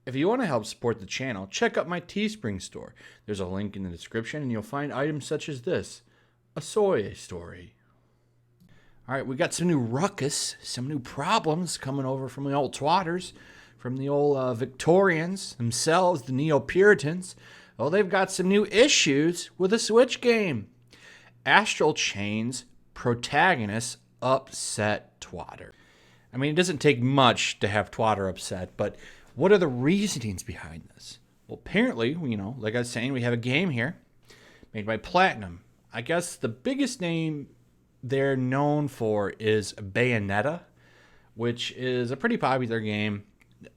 If you want to help support the channel, check out my Teespring store. There's a link in the description and you'll find items such as this, a soy story. All right, we got some new ruckus, some new problems coming over from the old twatters, from the old Victorians themselves, the Neo-Puritans. Well, they've got some new issues with a Switch game. Astral Chain's protagonist upset twatter. I mean, it doesn't take much to have twatter upset, but what are the reasonings behind this? Well, apparently, like I was saying, we have a game here made by Platinum. I guess the biggest name they're known for is Bayonetta, which is a pretty popular game.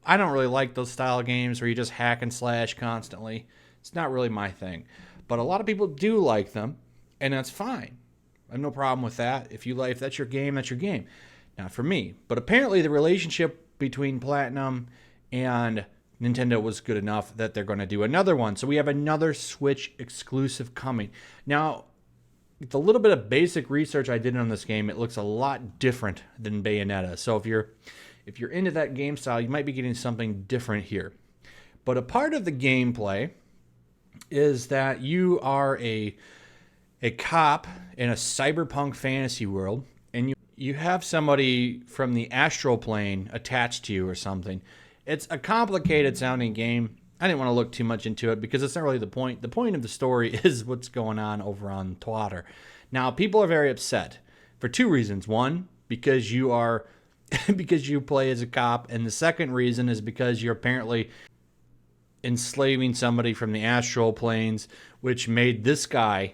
I don't really like those style of games where you just hack and slash constantly. It's not really my thing. But a lot of people do like them, and that's fine. I have no problem with that. If that's your game, that's your game. Not for me. But apparently the relationship between Platinum and Nintendo was good enough that they're going to do another one. So we have another Switch exclusive coming. Now, the little bit of basic research I did on this game, it looks a lot different than Bayonetta. So if you're into that game style, you might be getting something different here. But a part of the gameplay is that you are a cop in a cyberpunk fantasy world, and you have somebody from the astral plane attached to you or something. It's a complicated sounding game. I didn't want to look too much into it because it's not really the point. The point of the story is what's going on over on Twitter. Now, people are very upset for two reasons. One, because you play as a cop, and the second reason is because you're apparently enslaving somebody from the astral planes, which made this guy,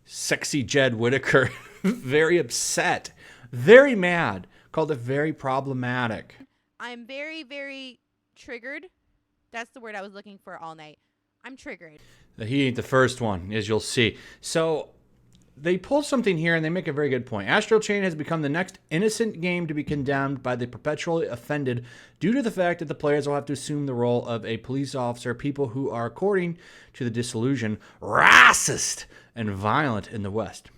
Sexy Jed Whittaker, very upset, very mad, called it very problematic. I'm very, very triggered. That's the word I was looking for all night. I'm triggered. He ain't the first one, as you'll see. So they pull something here, and they make a very good point. Astral Chain has become the next innocent game to be condemned by the perpetually offended due to the fact that the players will have to assume the role of a police officer, people who are, according to the disillusion, racist and violent in the West.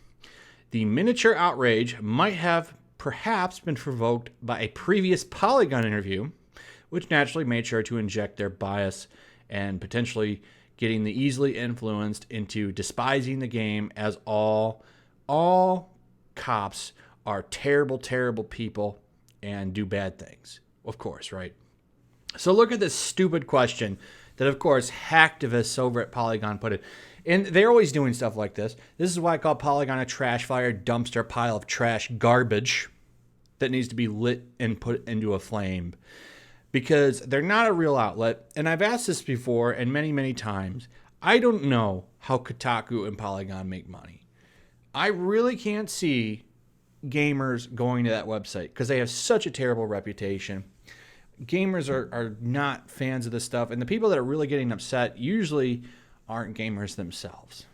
The miniature outrage might have perhaps been provoked by a previous Polygon interview, which naturally made sure to inject their bias and potentially getting the easily influenced into despising the game as all cops are terrible, terrible people and do bad things. Of course, right? So look at this stupid question that, of course, hacktivists over at Polygon put it. And they're always doing stuff like this. This is why I call Polygon a trash fire dumpster pile of trash garbage that needs to be lit and put into a flame. Because they're not a real outlet. And I've asked this before and many, many times. I don't know how Kotaku and Polygon make money. I really can't see gamers going to that website because they have such a terrible reputation. Gamers are not fans of this stuff. And the people that are really getting upset usually aren't gamers themselves.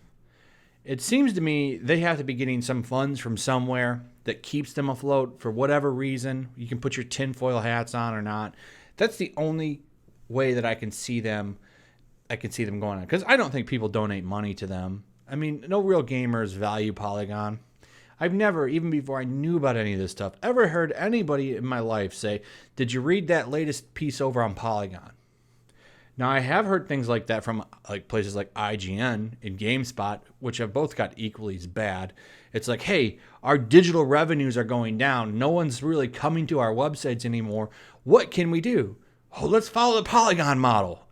It seems to me they have to be getting some funds from somewhere that keeps them afloat for whatever reason. You can put your tinfoil hats on or not. That's the only way that I can see them going on. Because I don't think people donate money to them. I mean, no real gamers value Polygon. I've never, even before I knew about any of this stuff, ever heard anybody in my life say, "Did you read that latest piece over on Polygon?" Now, I have heard things like that from places like IGN and GameSpot, which have both got equally as bad. It's like, hey, our digital revenues are going down. No one's really coming to our websites anymore. What can we do? Oh, let's follow the Polygon model.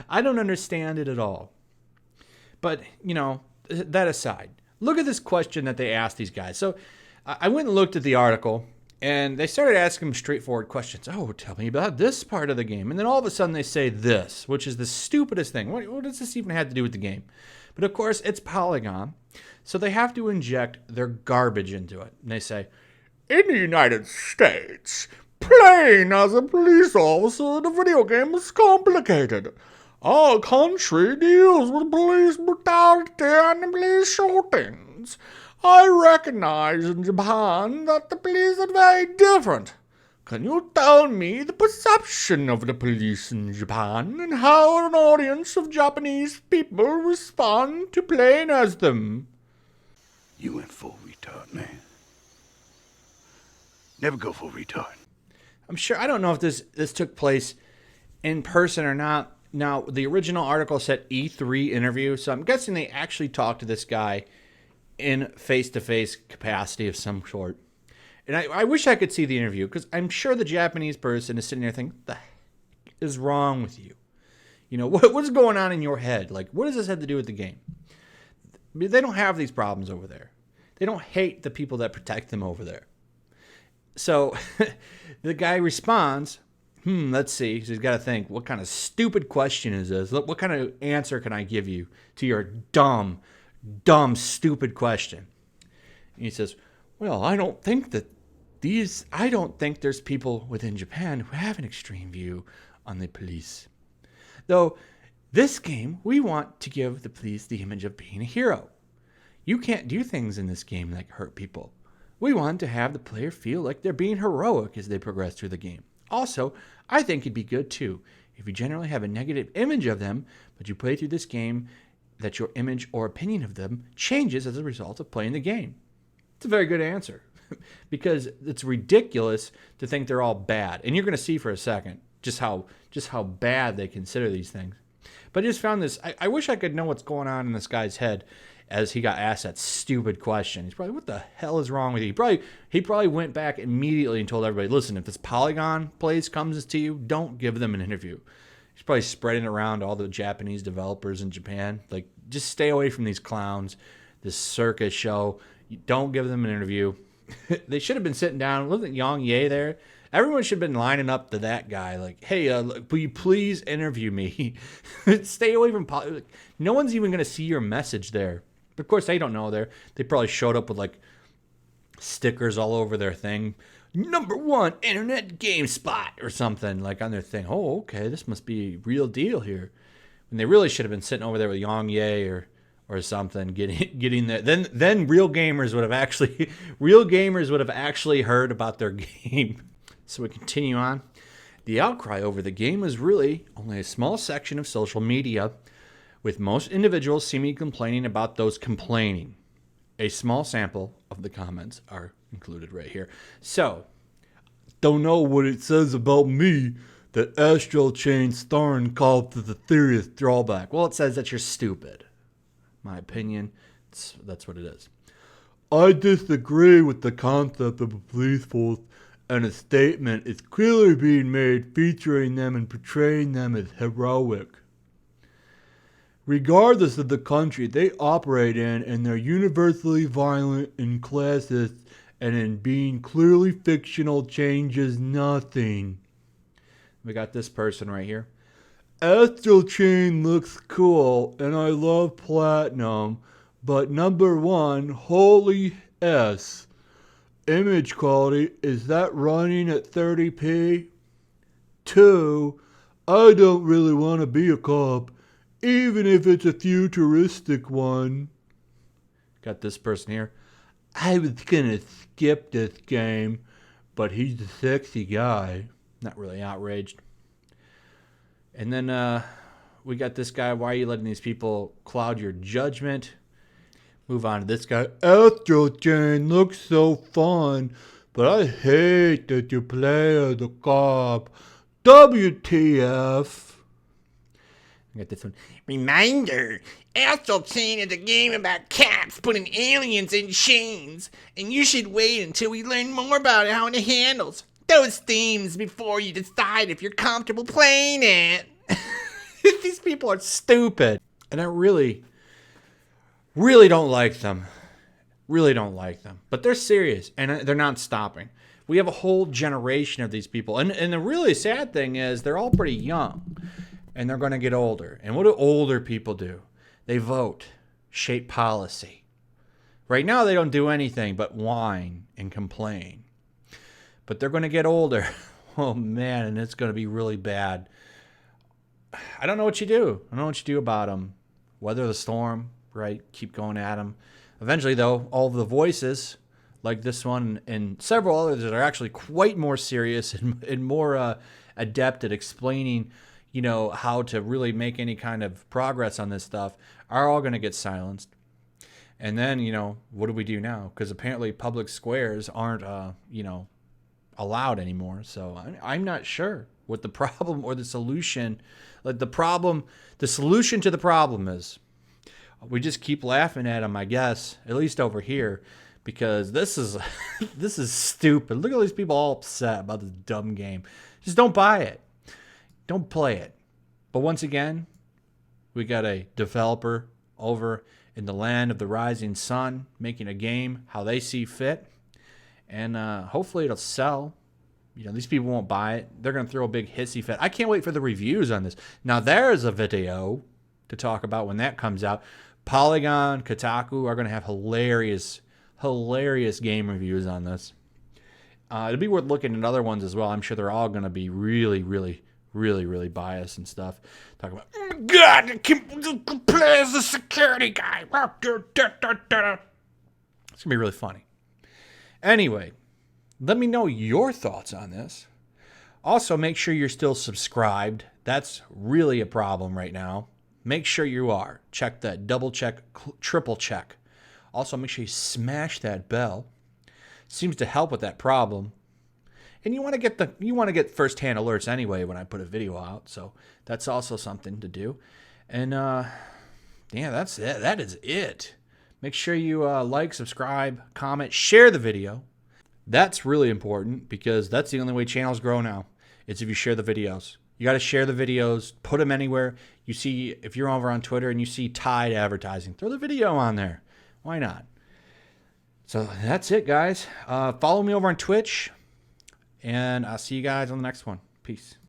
I don't understand it at all. But, that aside, look at this question that they asked these guys. So I went and looked at the article. And they started asking them straightforward questions. Oh, tell me about this part of the game. And then all of a sudden they say this, which is the stupidest thing. What does this even have to do with the game? But of course, it's Polygon. So they have to inject their garbage into it. And they say, in the United States, playing as a police officer in a video game is complicated. Our country deals with police brutality and police shootings. I recognize in Japan that the police are very different. Can you tell me the perception of the police in Japan and how an audience of Japanese people respond to playing as them? You went full retard, man. Never go full retard. I'm sure, I don't know if this took place in person or not. Now, the original article said E3 interview, so I'm guessing they actually talked to this guy in face-to-face capacity of some sort. And I wish I could see the interview, because I'm sure the Japanese person is sitting there thinking, what the heck is wrong with you? You know, what is going on in your head? Like, what does this have to do with the game? They don't have these problems over there. They don't hate the people that protect them over there. So the guy responds, let's see. So he's got to think, what kind of stupid question is this? What kind of answer can I give you to your dumb, stupid question? And he says, well, I don't think there's people within Japan who have an extreme view on the police. Though, this game, we want to give the police the image of being a hero. You can't do things in this game like hurt people. We want to have the player feel like they're being heroic as they progress through the game. Also, I think it'd be good too if you generally have a negative image of them, but you play through this game, that your image or opinion of them changes as a result of playing the game. It's a very good answer, because it's ridiculous to think they're all bad. And you're going to see for a second just how bad they consider these things. But I just found this. I wish I could know what's going on in this guy's head as he got asked that stupid question. He's probably, what the hell is wrong with you? He probably went back immediately and told everybody, listen, if this Polygon place comes to you, don't give them an interview. He's probably spreading it around to all the Japanese developers in Japan. Like, just stay away from these clowns, this circus show. Don't give them an interview. They should have been sitting down. Wasn't Yang Ye there? Everyone should have been lining up to that guy. Like, hey, will you please interview me? Stay away from no one's even going to see your message there. But of course, they don't know there. They probably showed up with like stickers all over their thing. #1 internet game spot or something like on their thing. Oh, okay, this must be a real deal here. And they really should have been sitting over there with Yang Ye or something, getting that. Then real gamers would have actually heard about their game. So we continue on. The outcry over the game is really only a small section of social media, with most individuals seemingly complaining about those complaining. A small sample of the comments are included right here. So, don't know what it says about me that Astral Chain starring called to the serious drawback. Well, it says that you're stupid. My opinion, that's what it is. I disagree with the concept of a police force, and a statement is clearly being made featuring them and portraying them as heroic. Regardless of the country they operate in, and they're universally violent and classist, and in being clearly fictional changes nothing. We got this person right here. Astral Chain looks cool, and I love Platinum, but #1, holy S. Image quality, is that running at 30p? 2, I don't really want to be a cop, even if it's a futuristic one. Got this person here. I was gonna skip this game, but he's a sexy guy. Not really outraged. And then we got this guy. Why are you letting these people cloud your judgment? Move on to this guy. Astral Chain looks so fun, but I hate that you play as a cop. WTF. I got this one. Reminder, Astral Chain is a game about cops putting aliens in chains, and you should wait until we learn more about how it handles those themes before you decide if you're comfortable playing it. These people are stupid. And I really don't like them. Really don't like them. But they're serious, and they're not stopping. We have a whole generation of these people. And the really sad thing is they're all pretty young, and they're going to get older. And what do older people do? They vote, shape policy. Right now, they don't do anything but whine and complain. But they're going to get older. Oh, man, and it's going to be really bad. I don't know what you do. I don't know what you do about them. Weather the storm, right? Keep going at them. Eventually, though, all of the voices, like this one and several others that are actually quite more serious and more adept at explaining, you know, how to really make any kind of progress on this stuff, are all going to get silenced. And then, you know, what do we do now? Because apparently public squares aren't, allowed anymore. So I'm not sure. what the problem or the solution, like the solution to the problem is. We just keep laughing at them, I guess, at least over here, because this is this is stupid. Look at all these people all upset about this dumb game. Just don't buy it. Don't play it. But once again, we got a developer over in the land of the rising sun making a game how they see fit. And hopefully it'll sell. You know, these people won't buy it. They're going to throw a big hissy fit. I can't wait for the reviews on this. Now, there's a video to talk about when that comes out. Polygon, Kotaku are going to have hilarious game reviews on this. It'll be worth looking at other ones as well. I'm sure they're all going to be really biased and stuff. Talk about, oh my God, I can't play as a security guy. It's going to be really funny. Anyway, let me know your thoughts on this. Also, make sure you're still subscribed. That's really a problem right now. Make sure you are. Check that. Double check, triple check. Also, make sure you smash that bell. Seems to help with that problem. And you want to get first-hand alerts anyway when I put a video out. So that's also something to do. And yeah, that's it. That is it. Make sure you like, subscribe, comment, share the video. That's really important because that's the only way channels grow now. It's if you share the videos. You got to share the videos, put them anywhere. You see, if you're over on Twitter and you see Tide advertising, throw the video on there. Why not? So that's it, guys. Follow me over on Twitch, and I'll see you guys on the next one. Peace.